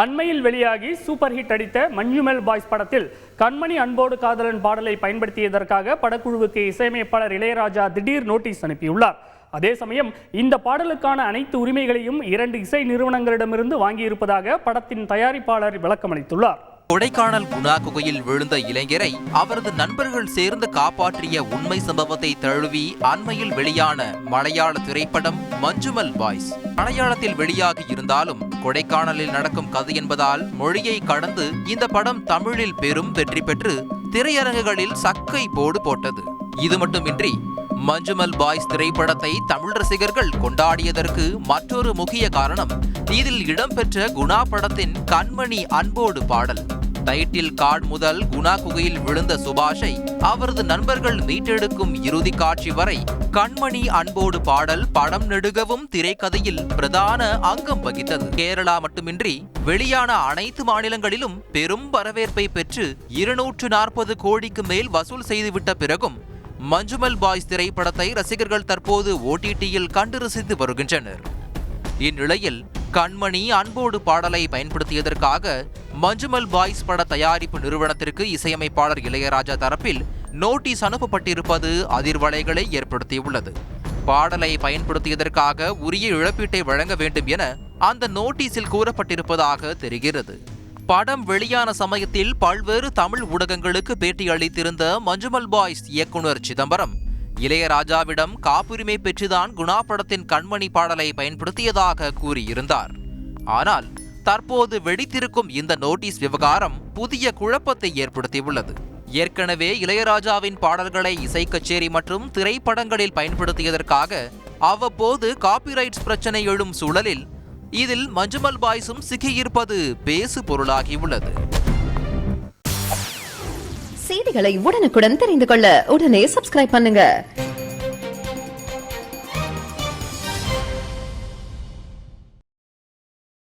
அண்மையில் வெளியாகி super hit அடித்த மஞ்சுமெல் பாய்ஸ் படத்தில் கண்மணி அன்போடு காதலன் பாடலை பயன்படுத்தியதற்காக படக்குழுவுக்கு இசையமைப்பாளர் இளையராஜா திடீர் நோட்டீஸ் அனுப்பியுள்ளார். அதே சமயம் இந்த பாடலுக்கான அனைத்து உரிமைகளையும் 2 இசை நிறுவனங்களிடமிருந்து வாங்கியிருப்பதாக படத்தின் தயாரிப்பாளர் விளக்கமளித்துள்ளார். கொடைக்கானல் குணா குகையில் விழுந்த இளைஞரை அவரது நண்பர்கள் சேர்ந்து காப்பாற்றிய உண்மை சம்பவத்தை தழுவி அண்மையில் வெளியான மலையாள திரைப்படம் மஞ்சுமெல் பாய்ஸ். மலையாளத்தில் வெளியாகி இருந்தாலும் கொடைக்கானலில் நடக்கும் கதை என்பதால் மொழியை கடந்து இந்த படம் தமிழில் பெரும் வெற்றி பெற்று திரையரங்குகளில் சக்கை போடு போட்டது. இது மட்டுமின்றி மஞ்சுமெல் பாய்ஸ் திரைப்படத்தை தமிழ் ரசிகர்கள் கொண்டாடியதற்கு மற்றொரு முக்கிய காரணம் இதில் இடம்பெற்ற குணா படத்தின் கண்மணி அன்போடு பாடல். டைட்டில் கார்டு முதல் குணா குகையில் விழுந்த சுபாஷை அவரது நண்பர்கள் மீட்டெடுக்கும் இறுதி காட்சி வரை கண்மணி அன்போடு பாடல் படம் நெடுகவும் திரைக்கதையில் பிரதான அங்கம் வகித்தது. கேரளா மட்டுமின்றி வெளியான அனைத்து மாநிலங்களிலும் பெரும் வரவேற்பை பெற்று 240 கோடிக்கு மேல் வசூல் செய்துவிட்ட பிறகும் மஞ்சுமெல் பாய்ஸ் திரைப்படத்தை ரசிகர்கள் தற்போது OTTயில் கண்டு ரசித்து வருகின்றனர். இந்நிலையில் கண்மணி அன்போடு பாடலை பயன்படுத்தியதற்காக மஞ்சுமெல் பாய்ஸ் பட தயாரிப்பு நிறுவனத்திற்கு இசையமைப்பாளர் இளையராஜா தரப்பில் நோட்டீஸ் அனுப்பப்பட்டிருப்பது அதிர்வலைகளை ஏற்படுத்தியுள்ளது. பாடலை பயன்படுத்தியதற்காக உரிய இழப்பீட்டை வழங்க வேண்டும் என அந்த நோட்டீஸில் கூறப்பட்டிருப்பதாக தெரிகிறது. படம் வெளியான சமயத்தில் பல்வேறு தமிழ் ஊடகங்களுக்கு பேட்டி அளித்திருந்த மஞ்சுமெல் பாய்ஸ் இயக்குனர் சிதம்பரம் இளையராஜாவிடம் காப்புரிமை பெற்றுதான் குணா படத்தின் கண்மணி பாடலை பயன்படுத்தியதாக கூறியிருந்தார். ஆனால் தற்போது வெடித்திருக்கும் இந்த நோட்டீஸ் விவகாரம் புதிய குழப்பத்தை ஏற்படுத்தியுள்ளது. ஏற்கனவே இளையராஜாவின் பாடல்களை இசை கச்சேரி மற்றும் திரைப்படங்களில் பயன்படுத்தியதற்காக அவ்வப்போது காப்பிரைட்ஸ் பிரச்சனை எழும் சூழலில் இதில் மஞ்சுமெல் பாய்ஸும் சிக்கியிருப்பது பேசு பொருளாகியுள்ளது. செய்திகளை உடனுக்குடன் தெரிந்து கொள்ள உடனே சப்ஸ்கிரைப் பண்ணுங்க.